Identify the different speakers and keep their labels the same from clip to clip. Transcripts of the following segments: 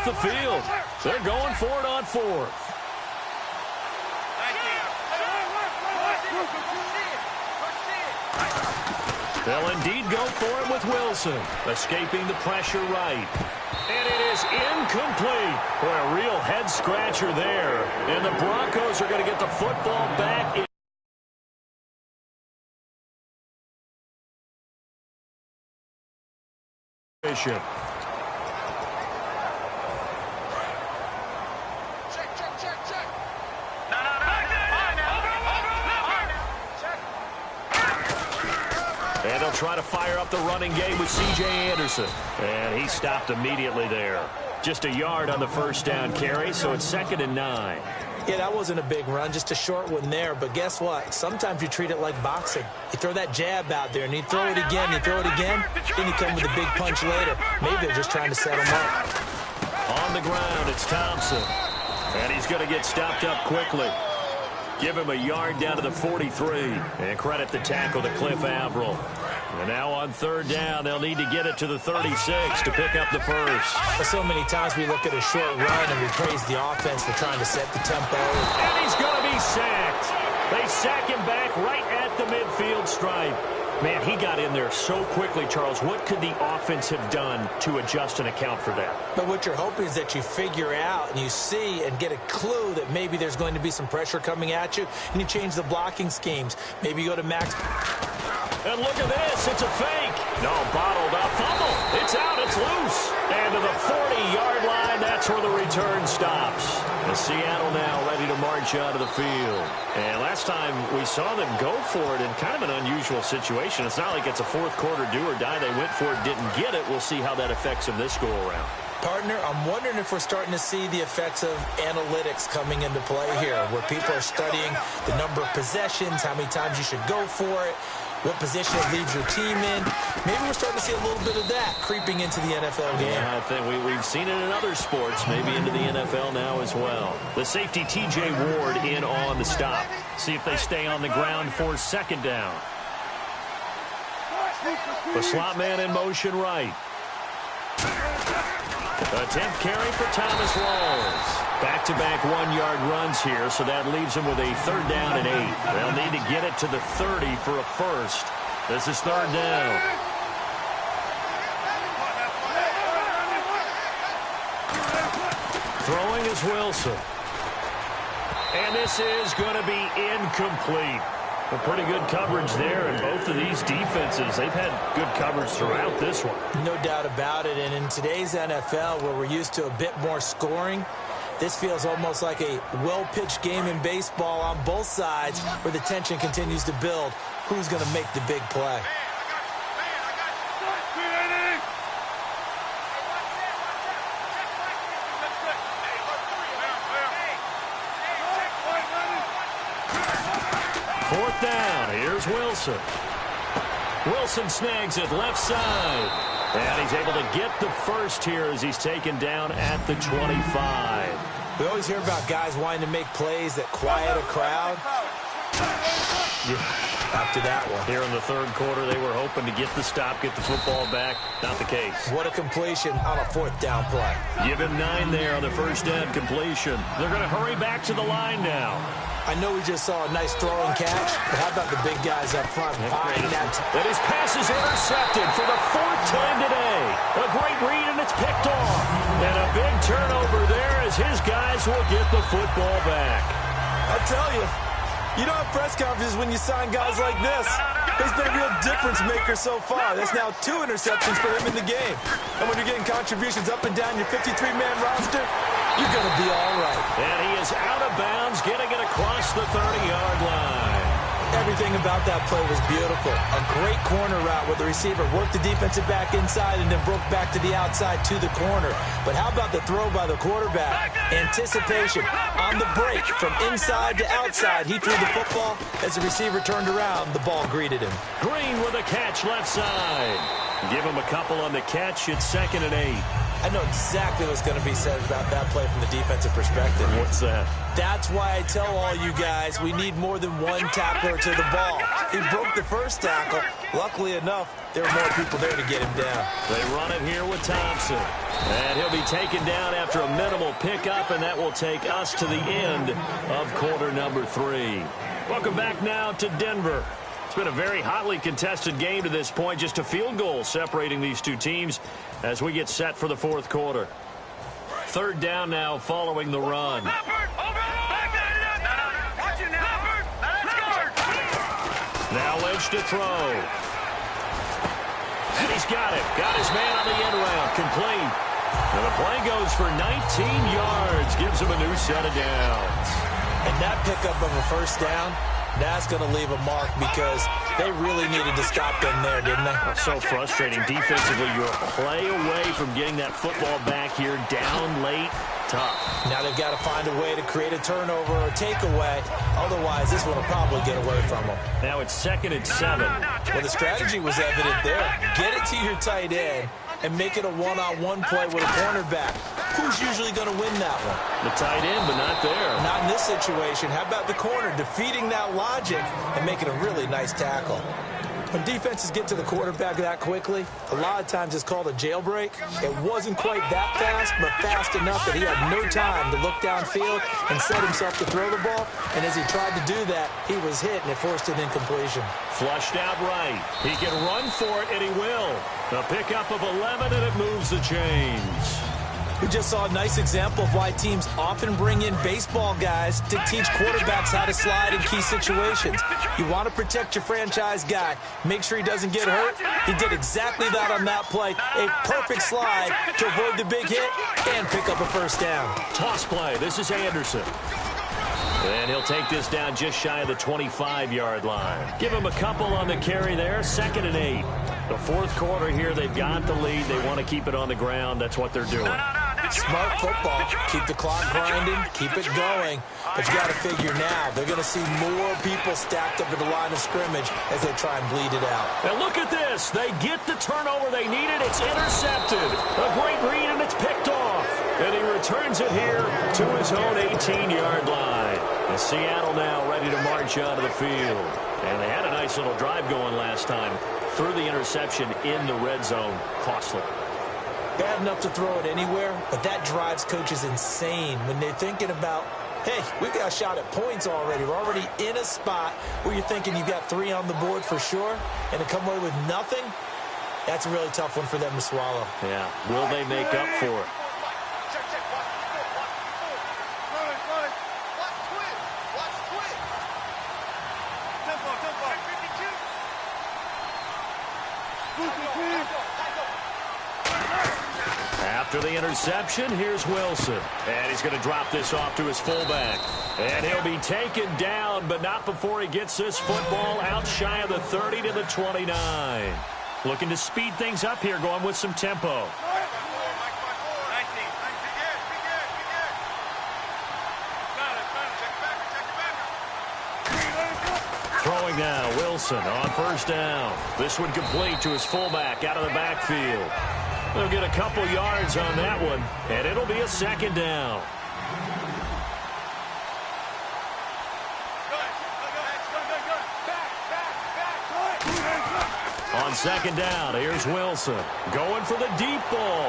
Speaker 1: the field. They're going for it on fourth. They'll indeed go for it with Wilson, escaping the pressure right. And it is incomplete. Boy, a real head-scratcher there. And the Broncos are going to get the football back in. Check. And they'll try to fire up the running game with C.J. Anderson. And he stopped immediately there. Just a yard on the first down carry, so it's 2nd and 9.
Speaker 2: Yeah, that wasn't a big run, just a short one there. But guess what? Sometimes you treat it like boxing. You throw that jab out there, and you throw it again, you throw it again, then you come with a big punch later. Maybe they're just trying to set him up.
Speaker 1: On the ground, it's Thompson. And he's going to get stopped up quickly. Give him a yard down to the 43. And credit the tackle to Cliff Averill. And now on 3rd down, they'll need to get it to the 36 to pick up the first.
Speaker 2: So many times we look at a short run and we praise the offense for trying to set the tempo.
Speaker 1: And he's going to be sacked. They sack him back right at the midfield stripe. Man, he got in there so quickly, Charles. What could the offense have done to adjust and account for that?
Speaker 2: But what you're hoping is that you figure out and you see and get a clue that maybe there's going to be some pressure coming at you, and you change the blocking schemes. Maybe you go to max.
Speaker 1: And look at this. It's a fake. No, bottled up. Fumble. It's out. It's loose. And to the 40-yard line, that's where the return stops. And Seattle now ready to march out of the field. And last time we saw them go for it in kind of an unusual situation. It's not like it's a fourth quarter do or die. They went for it, didn't get it. We'll see how that affects them this go-around.
Speaker 2: Partner, I'm wondering if we're starting to see the effects of analytics coming into play here, where people are studying the number of possessions, how many times you should go for it, what position it leaves your team in. Maybe we're starting to see a little bit of that creeping into the NFL game.
Speaker 1: Yeah, I think we've seen it in other sports, maybe into the NFL now as well. The safety, T.J. Ward, in on the stop. See if they stay on the ground for 2nd down. The slot man in motion right. The 10th carry for Thomas Rawls. Back-to-back 1-yard runs here, so that leaves them with a 3rd down and 8. They'll need to get it to the 30 for a first. This is 3rd down. Throwing is Wilson. And this is going to be incomplete. A pretty good coverage there, and both of these defenses, they've had good coverage throughout this one.
Speaker 2: No doubt about it, and in today's NFL, where we're used to a bit more scoring, this feels almost like a well-pitched game in baseball on both sides, where the tension continues to build. Who's going to make the big play?
Speaker 1: Fourth down. Here's Wilson. Wilson snags it left side. And he's able to get the first here as he's taken down at the 25.
Speaker 2: We always hear about guys wanting to make plays that quiet a crowd. Yeah, after that one.
Speaker 1: Here in the 3rd quarter, they were hoping to get the stop, get the football back. Not the case.
Speaker 2: What a completion on a 4th down play.
Speaker 1: Give him 9 there on the 1st down completion. They're going to hurry back to the line now.
Speaker 2: I know we just saw a nice throw and catch, but how about the big guys up front buying that?
Speaker 1: And his pass is intercepted for the 4th time today. A great read, and it's picked off. And a big turnover there as his guys will get the football back.
Speaker 2: I'll tell you, you don't have press conferences when you sign guys like this. He's been a real difference maker so far. That's now 2 interceptions for him in the game. And when you're getting contributions up and down your 53-man roster, you're going to be all right.
Speaker 1: And he is out of bounds, getting it across the 30-yard line.
Speaker 2: Everything about that play was beautiful. A great corner route where the receiver worked the defensive back inside and then broke back to the outside to the corner. But how about the throw by the quarterback? Anticipation on the break from inside to outside. He threw the football. As the receiver turned around, the ball greeted him.
Speaker 1: Green with a catch left side. Give him a couple on the catch. It's 2nd and 8.
Speaker 2: I know exactly what's going to be said about that play from the defensive perspective.
Speaker 1: What's that?
Speaker 2: That's why I tell all you guys we need more than one tackler to the ball. He broke the first tackle. Luckily enough, there were more people there to get him down.
Speaker 1: They run it here with Thompson. And he'll be taken down after a minimal pickup, and that will take us to the end of quarter number 3. Welcome back now to Denver. It's been a very hotly contested game to this point. Just a field goal separating these two teams as we get set for the fourth quarter. Third down now following the run. Now Lynch to throw. And he's got it. Got his man on the end round. Complete. And the play goes for 19 yards. Gives him a new set of downs.
Speaker 2: And that pickup of a first down, that's going to leave a mark because they really needed to stop them there, didn't they?
Speaker 1: So frustrating. Defensively, you're a play away from getting that football back here. Down late. Tough.
Speaker 2: Now they've got to find a way to create a turnover or a takeaway. Otherwise, this one will probably get away from them.
Speaker 1: Now it's 2nd and 7.
Speaker 2: Well, the strategy was evident there. Get it to your tight end and make it a one-on-one play with a cornerback. Who's usually going to win that one?
Speaker 1: The tight end, but not there.
Speaker 2: Not in this situation. How about the corner defeating that logic and making a really nice tackle? When defenses get to the quarterback that quickly, a lot of times it's called a jailbreak. It wasn't quite that fast, but fast enough that he had no time to look downfield and set himself to throw the ball. And as he tried to do that, he was hit, and it forced an incompletion.
Speaker 1: Flushed out right. He can run for it, and he will. A pickup of 11, and it moves the chains.
Speaker 2: We just saw a nice example of why teams often bring in baseball guys to teach quarterbacks how to slide in key situations. You want to protect your franchise guy. Make sure he doesn't get hurt. He did exactly that on that play. A perfect slide to avoid the big hit and pick up a first down.
Speaker 1: Toss play. This is Anderson. And he'll take this down just shy of the 25-yard line. Give him a couple on the carry there. 2nd and 8. The fourth quarter here, they've got the lead. They want to keep it on the ground. That's what they're doing.
Speaker 2: Smart football. Keep the clock grinding. Keep it going. But you got to figure now, they're going to see more people stacked up at the line of scrimmage as they try and bleed it out.
Speaker 1: And look at this. They get the turnover they needed. It's intercepted. A great read, and it's picked off. And he returns it here to his own 18-yard line. And Seattle now ready to march onto the field. And they had a nice little drive going last time. Threw the interception in the red zone. Costly.
Speaker 2: Bad enough to throw it anywhere, but that drives coaches insane when they're thinking about, hey, we've got a shot at points already. We're already in a spot where you're thinking you've got 3 on the board for sure, and to come away with nothing, that's a really tough one for them to swallow.
Speaker 1: Yeah. Will they make up for it? After the interception, here's Wilson. And he's going to drop this off to his fullback. And he'll be taken down, but not before he gets this football out shy of the 30 to the 29. Looking to speed things up here, going with some tempo. Throwing now, Wilson on first down. This one complete to his fullback out of the backfield. They'll get a couple yards on that one, and it'll be a 2nd down. On 2nd down, here's Wilson. Going for the deep ball.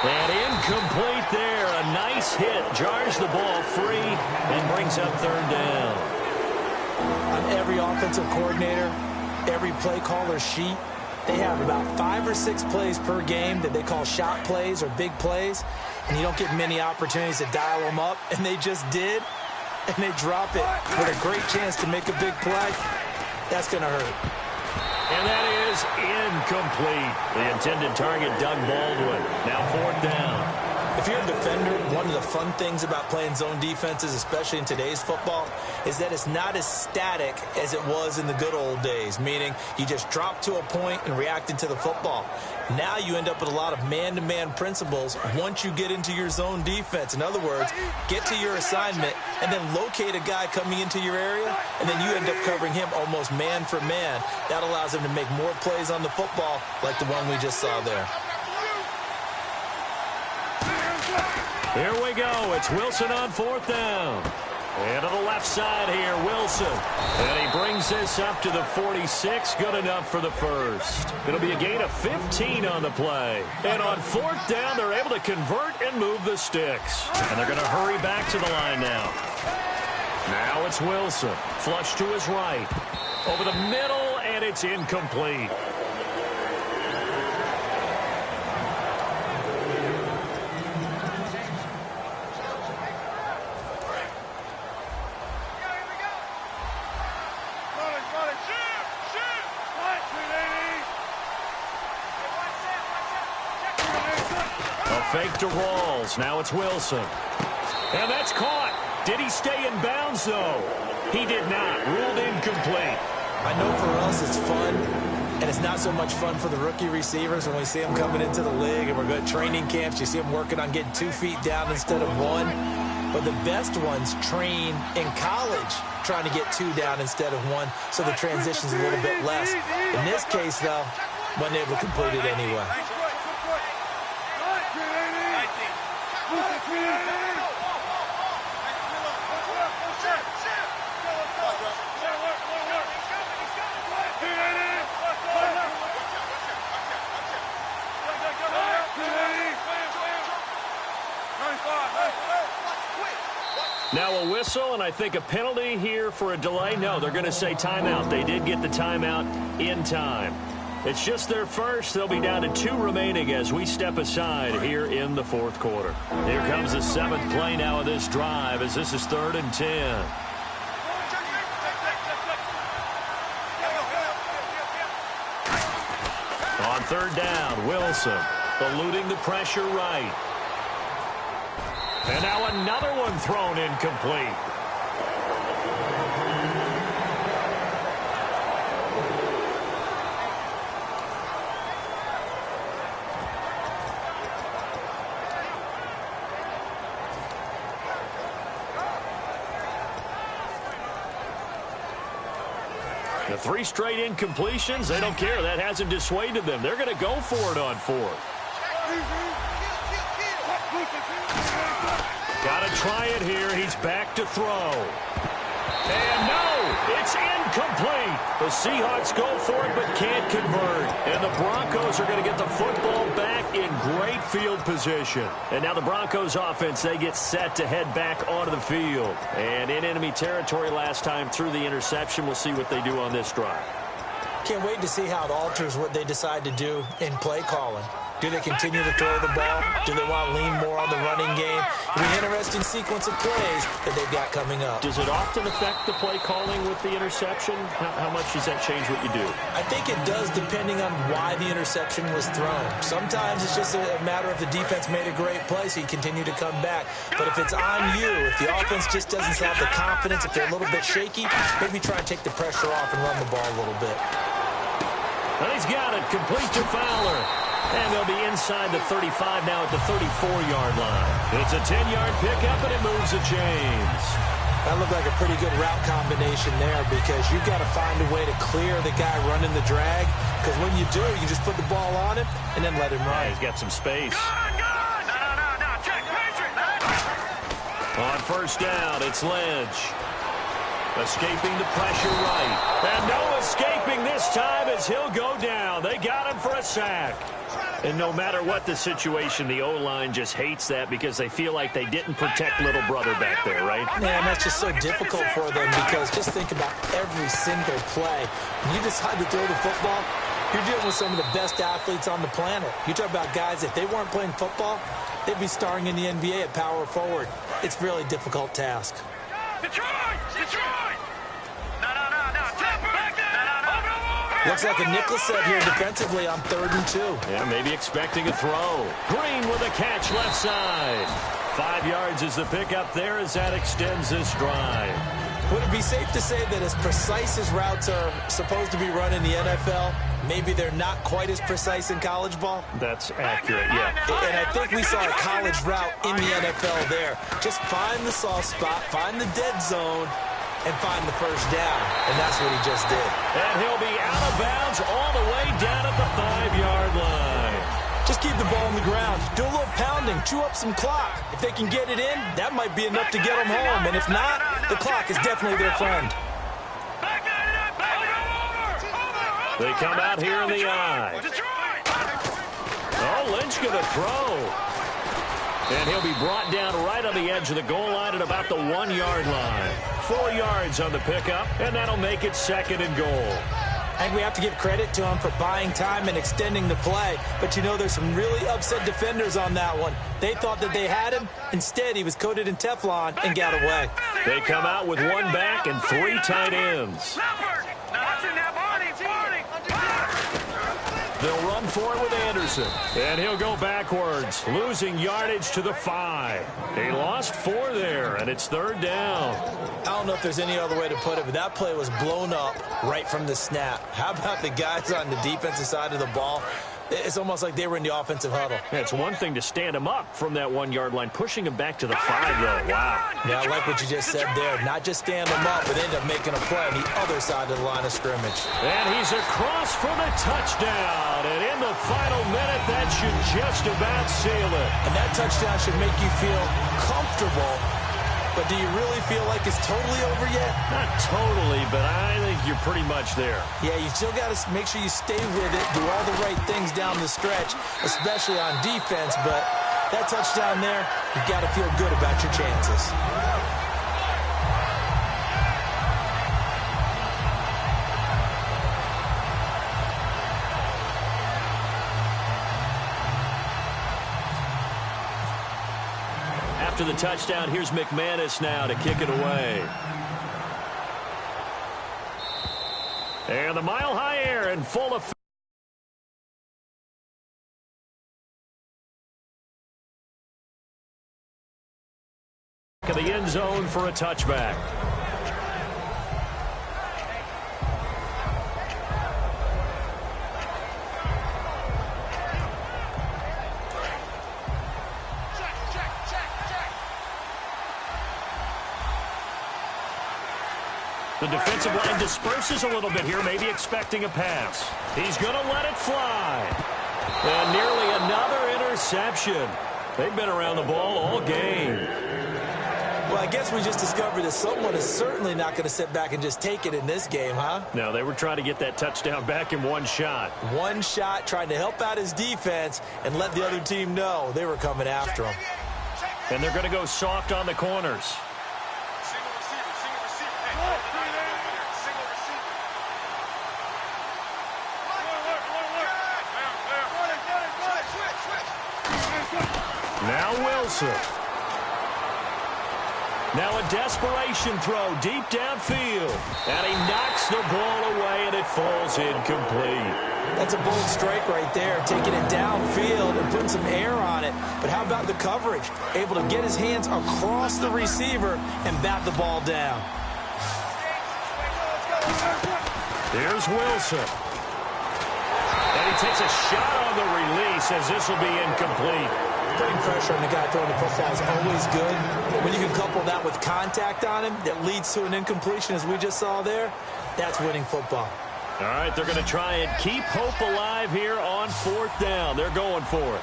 Speaker 1: And incomplete there. A nice hit. Jars the ball free and brings up 3rd down.
Speaker 2: On every offensive coordinator, every play caller sheet, they have about 5 or 6 plays per game that they call shot plays or big plays, and you don't get many opportunities to dial them up, and they just did, and they drop it with a great chance to make a big play. That's going to hurt.
Speaker 1: And that is incomplete. The intended target, Doug Baldwin. Now 4th down.
Speaker 2: If you're a defender, one of the fun things about playing zone defenses, especially in today's football, is that it's not as static as it was in the good old days, meaning you just drop to a point and reacted to the football. Now you end up with a lot of man-to-man principles once you get into your zone defense. In other words, get to your assignment and then locate a guy coming into your area, and then you end up covering him almost man for man. That allows him to make more plays on the football like the one we just saw there.
Speaker 1: Here we go. It's Wilson on 4th down. And to the left side here, Wilson. And he brings this up to the 46. Good enough for the first. It'll be a gain of 15 on the play. And on 4th down, they're able to convert and move the sticks. And they're going to hurry back to the line now. Now it's Wilson. Flush to his right. Over the middle, and it's incomplete. Fake to Rawls. Now it's Wilson. And that's caught. Did he stay in bounds, though? He did not. Ruled incomplete.
Speaker 2: I know for us it's fun, and it's not so much fun for the rookie receivers when we see them coming into the league and we're going to training camps. You see them working on getting 2 feet down instead of 1. But the best ones train in college trying to get 2 down instead of 1, so the transition's a little bit less. In this case, though, wasn't able to complete it anyway.
Speaker 1: Now a whistle, and I think a penalty here for a delay. No, they're going to say timeout. They did get the timeout in time. It's just their first. They'll be down to 2 remaining as we step aside here in the 4th quarter. Here comes the 7th play now of this drive as this is 3rd and 10. On 3rd down, Wilson eluding the pressure right. And now another one thrown incomplete. The 3 straight incompletions, they don't care. That hasn't dissuaded them. They're going to go for it on 4th. Got to try it here. He's back to throw. And no, it's incomplete. The Seahawks go for it but can't convert. And the Broncos are going to get the football back in great field position. And now the Broncos offense, they get set to head back onto the field. And in enemy territory last time through the interception. We'll see what they do on this drive.
Speaker 2: Can't wait to see how it alters what they decide to do in play calling. Do they continue to throw the ball? Do they want to lean more on the running game? It'll be an interesting sequence of plays that they've got coming up.
Speaker 1: Does it often affect the play calling with the interception? How much does that change what you do?
Speaker 2: I think it does depending on why the interception was thrown. Sometimes it's just a matter of the defense made a great play, so you continue to come back. But if it's on you, if the offense just doesn't have the confidence, if they're a little bit shaky, maybe try and take the pressure off and run the ball a little bit.
Speaker 1: And he's got it, complete to Fowler. And they'll be inside the 35 now at the 34-yard line. It's a 10-yard pickup, and it moves the chains.
Speaker 2: That looked like a pretty good route combination there because you've got to find a way to clear the guy running the drag. Because when you do, you just put the ball on him and then let him run.
Speaker 1: Yeah, he's got some space. On 1st down, it's Lynch. Escaping the pressure right. And no escaping this time as he'll go down. They got him for a sack. And no matter what the situation, the O-line just hates that because they feel like they didn't protect little brother back there, right?
Speaker 2: Man, that's just so difficult for them because just think about every single play. When you decide to throw the football, you're dealing with some of the best athletes on the planet. You talk about guys, if they weren't playing football, they'd be starring in the NBA at power forward. It's a really difficult task.
Speaker 3: Detroit! Detroit!
Speaker 2: Looks like a nickel set here defensively on 3rd and 2.
Speaker 1: Yeah, maybe expecting a throw. Green with a catch left side. 5 yards is the pickup there as that extends this drive.
Speaker 2: Would it be safe to say that as precise as routes are supposed to be run in the NFL, maybe they're not quite as precise in college ball?
Speaker 1: That's accurate, yeah.
Speaker 2: And I think we saw a college route in the NFL there. Just find the soft spot, find the dead zone, and find the 1st down. And that's what he just did.
Speaker 1: And he'll be out of bounds all the way down at the 5-yard line.
Speaker 2: Just keep the ball on the ground. Do a little pounding. Chew up some clock. If they can get it in, that might be enough to get them home. And if not, the clock is definitely their friend.
Speaker 1: They come out here in the eye. Oh, Lynch going to throw. And he'll be brought down right on the edge of the goal line at about the 1-yard line. 4 yards on the pickup, and that'll make it 2nd and goal.
Speaker 2: And we have to give credit to him for buying time and extending the play. But, you know, there's some really upset defenders on that one. They thought that they had him. Instead, he was coated in Teflon and got away.
Speaker 1: They come out with 1 back and 3 tight ends. They'll run for it with Anderson. And he'll go backwards, losing yardage to the 5. He lost 4 there, and it's 3rd down.
Speaker 2: I don't know if there's any other way to put it, but that play was blown up right from the snap. How about the guys on the defensive side of the ball? It's almost like they were in the offensive huddle.
Speaker 1: It's one thing to stand him up from that 1-yard line, pushing him back to the 5, though. Wow.
Speaker 2: Yeah, I like what you just said there. Not just stand him up, but end up making a play on the other side of the line of scrimmage.
Speaker 1: And he's across for the touchdown. And in the final minute, that should just about seal it.
Speaker 2: And that touchdown should make you feel comfortable. But do you really feel like it's totally over yet?
Speaker 1: Not totally, but I think you're pretty much there.
Speaker 2: Yeah, you still got to make sure you stay with it, do all the right things down the stretch, especially on defense. But that touchdown there, you've got to feel good about your chances.
Speaker 1: After the touchdown, here's McManus now to kick it away. And the mile-high air in full effect. The end zone for a touchback. The defensive line disperses a little bit here, maybe expecting a pass. He's going to let it fly. And nearly another interception. They've been around the ball all game.
Speaker 2: Well, I guess we just discovered that someone is certainly not going to sit back and just take it in this game, huh?
Speaker 1: No, they were trying to get that touchdown back in one shot.
Speaker 2: One shot, trying to help out his defense and let the other team know they were coming after him.
Speaker 1: And they're going to go soft on the corners. Now Wilson. Now a desperation throw deep downfield. And he knocks the ball away, and it falls incomplete.
Speaker 2: That's a bold strike right there, taking it downfield and putting some air on it. But how about the coverage? Able to get his hands across the receiver and bat the ball down.
Speaker 1: Here's Wilson. And he takes a shot on the release as this will be incomplete.
Speaker 2: Putting pressure on the guy throwing the football is always good. But when you can couple that with contact on him that leads to an incompletion, as we just saw there, that's winning football.
Speaker 1: All right, they're going to try and keep hope alive here on 4th down. They're going for it.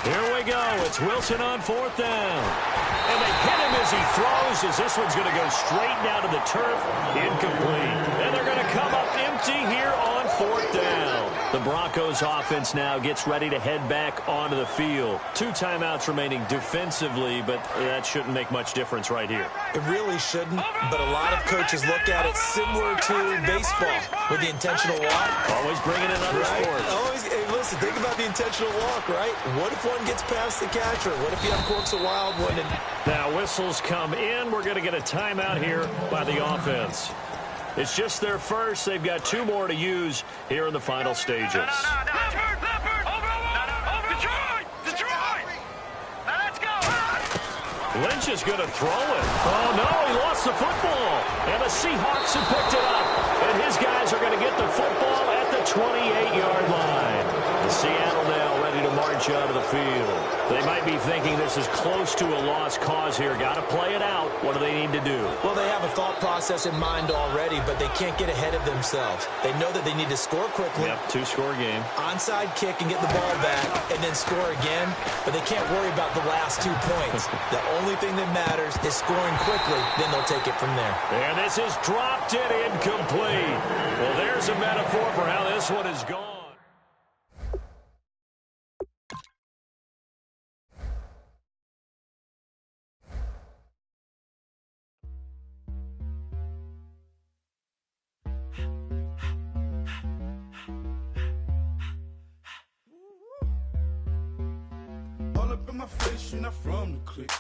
Speaker 1: Here we go. It's Wilson on 4th down. And they hit him as he throws, as this one's going to go straight down to the turf. Incomplete. And they're going to come up empty here on 4th down. The Broncos offense now gets ready to head back onto the field. 2 timeouts remaining defensively, but that shouldn't make much difference right here.
Speaker 2: It really shouldn't, but a lot of coaches look at it similar to baseball with the intentional walk.
Speaker 1: Always bringing in other sports.
Speaker 2: Always, hey, listen, think about the intentional walk, right? What if one gets past the catcher? What if he uncorks a wild one? And
Speaker 1: now whistles come in. We're going to get a timeout here by the offense. It's just their first. They've got 2 more to use here in the final stages. Lynch is going to throw it. Oh, no, he lost the football. And the Seahawks have picked it up. And his guys are going to get the football at the 28-yard line. And Seattle now ready to march out of the field. They might be thinking this is close to a lost cause here. Got to play it out. What do they need to do?
Speaker 2: Well, they have a thought process in mind already, but they can't get ahead of themselves. They know that they need to score quickly.
Speaker 1: Yep, two-score game.
Speaker 2: Onside kick and get the ball back and then score again, but they can't worry about the last 2 points. The only thing that matters is scoring quickly, then they'll take it from there.
Speaker 1: And this is dropped it incomplete. Well, there's a metaphor for how this one is gone.
Speaker 4: All up in my face, you're not from the clique.